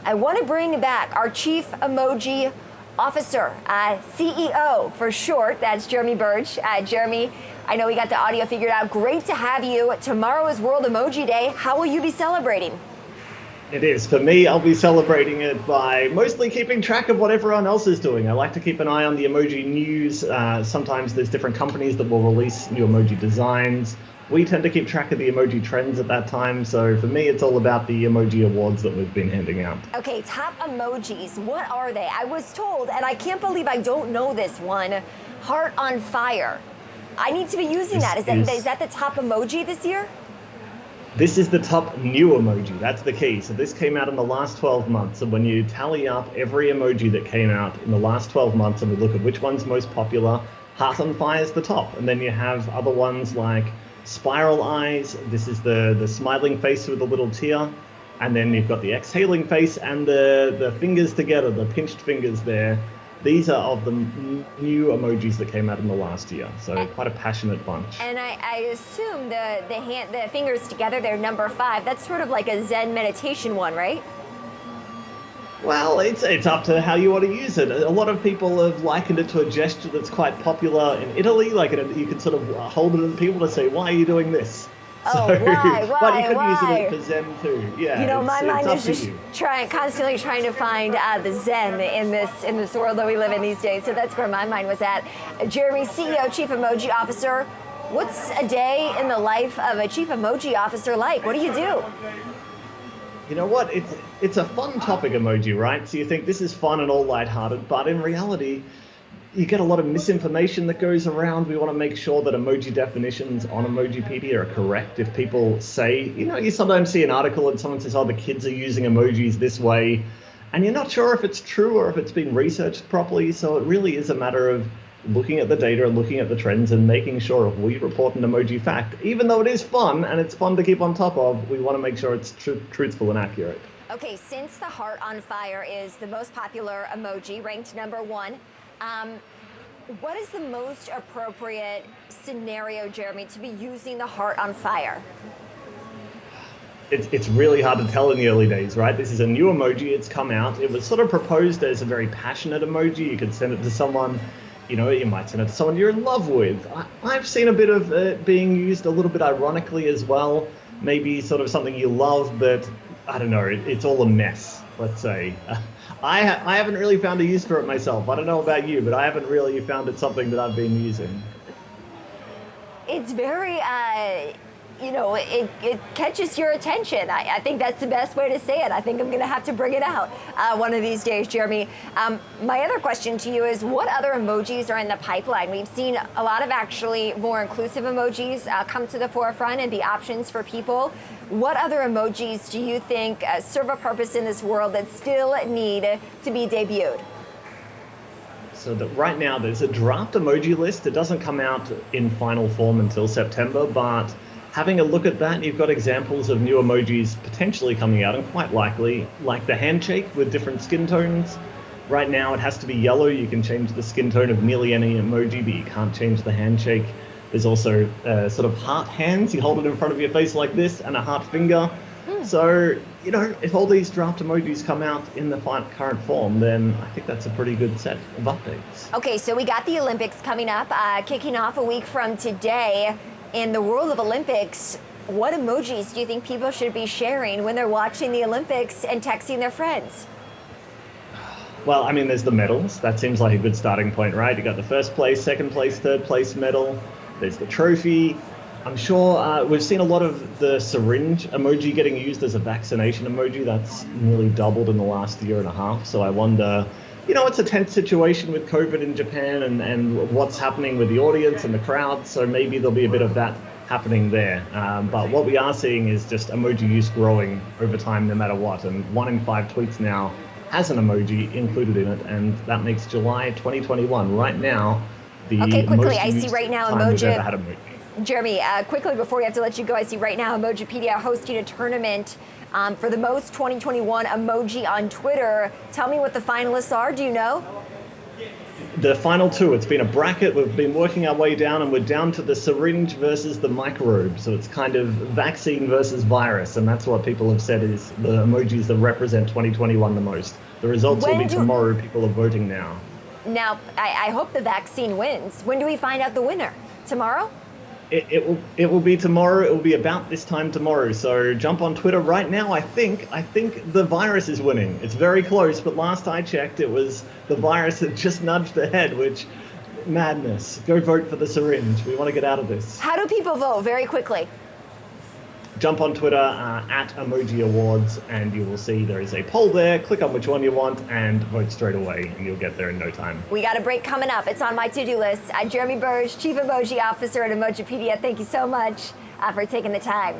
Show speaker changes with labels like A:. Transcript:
A: I want to bring back our Chief Emoji Officer, CEO for short. That's Jeremy Burge. Jeremy, I know we got the audio figured out. Great to have you. Tomorrow is World Emoji Day. How will you be celebrating?
B: It is. For me, I'll be celebrating it by mostly keeping track of what everyone else is doing. I like to keep an eye on the emoji news. Sometimes there's different companies that will release new emoji designs. We tend to keep track of the emoji trends at that time. So for me, it's all about the emoji awards that we've been handing out.
A: Okay, top emojis. What are they? I was told, and I can't believe I don't know this one, heart on fire. I need to be using that. Is that the top emoji this year?
B: This is the top new emoji. That's the key. So this came out in the last 12 months. And when you tally up every emoji that came out in the last 12 months and we look at which one's most popular, heart on fire is the top. And then you have other ones like spiral eyes. This is the smiling face with a little tear. And then you've got the exhaling face and the fingers together, the pinched fingers there. These are of the new emojis that came out in the last year, so quite a passionate bunch.
A: And I assume the fingers together, they're number 5. That's sort of like a Zen meditation one, right?
B: Well, it's up to how you want to use it. A lot of people have likened it to a gesture that's quite popular in Italy. Like you can sort of hold it at people to say, "Why are you doing this?"
A: Oh, why?
B: But you could use it for Zen too. Yeah.
A: You know, my mind is just constantly trying to find the Zen in this world that we live in these days. So that's where my mind was at. Jeremy, CEO, Chief Emoji Officer. What's a day in the life of a Chief Emoji Officer like? What do you do?
B: You know what? It's a fun topic, emoji, right? So you think this is fun and all lighthearted, but in reality, you get a lot of misinformation that goes around. We want to make sure that emoji definitions on Emojipedia are correct. If people say, you sometimes see an article and someone says, oh, the kids are using emojis this way, and you're not sure if it's true or if it's been researched properly. So it really is a matter of looking at the data and looking at the trends and making sure if we report an emoji fact, even though it is fun and it's fun to keep on top of, we want to make sure it's truthful and accurate.
A: Okay, since the heart on fire is the most popular emoji, ranked number 1, what is the most appropriate scenario, Jeremy, to be using the heart on fire?
B: It's really hard to tell in the early days, right? This is a new emoji. It's come out. It was sort of proposed as a very passionate emoji. You could send it to someone, you might send it to someone you're in love with. I've seen a bit of it being used a little bit ironically as well. Maybe sort of something you love, but I don't know. It's all a mess, let's say. I haven't really found a use for it myself. I don't know about you, but I haven't really found it something that I've been using.
A: It's very, it catches your attention. I think that's the best way to say it. I think I'm going to have to bring it out one of these days, Jeremy. My other question to you is, what other emojis are in the pipeline? We've seen a lot of actually more inclusive emojis come to the forefront and be options for people. What other emojis do you think serve a purpose in this world that still need to be debuted?
B: So that right now there's a draft emoji list. It doesn't come out in final form until September, but having a look at that, you've got examples of new emojis potentially coming out, and quite likely, like the handshake with different skin tones. Right now it has to be yellow. You can change the skin tone of nearly any emoji, but you can't change the handshake. There's also sort of heart hands. You hold it in front of your face like this, and a heart finger. So, if all these draft emojis come out in the current form, then I think that's a pretty good set of updates.
A: Okay, so we got the Olympics coming up, kicking off a week from today. In the world of Olympics, what emojis do you think people should be sharing when they're watching the Olympics and texting their friends?
B: Well, there's the medals. That seems like a good starting point, right? You got the first place, second place, third place medal. There's the trophy. I'm sure we've seen a lot of the syringe emoji getting used as a vaccination emoji. That's nearly doubled in the last year and a half. So I wonder, it's a tense situation with COVID in Japan and what's happening with the audience and the crowd. So maybe there'll be a bit of that happening there. But what we are seeing is just emoji use growing over time no matter what. And 1 in 5 tweets now has an emoji included in it. And that makes July 2021 right now the
A: quickly,
B: most
A: I see right now
B: time we've ever had emoji.
A: Jeremy, quickly before we have to let you go, I see right now Emojipedia hosting a tournament for the most 2021 emoji on Twitter. Tell me what the finalists are. Do you know?
B: the final two. It's been a bracket. We've been working our way down, and we're down to the syringe versus the microbe. So it's kind of vaccine versus virus, and that's what people have said is the emojis that represent 2021 the most. The results will be tomorrow. People are voting now.
A: Now, I hope the vaccine wins. When do we find out the winner? Tomorrow?
B: It will be tomorrow. It will be about this time tomorrow. So jump on Twitter right now. I think the virus is winning. It's very close, but last I checked, it was the virus that just nudged ahead, which madness. Go vote for the syringe. We want to get out of this.
A: How do people vote? Very quickly.
B: Jump on Twitter at Emoji Awards, and you will see there is a poll there. Click on which one you want and vote straight away, and you'll get there in no time.
A: We got a break coming up. It's on my to-do list. Jeremy Burge, Chief Emoji Officer at Emojipedia. Thank you so much for taking the time.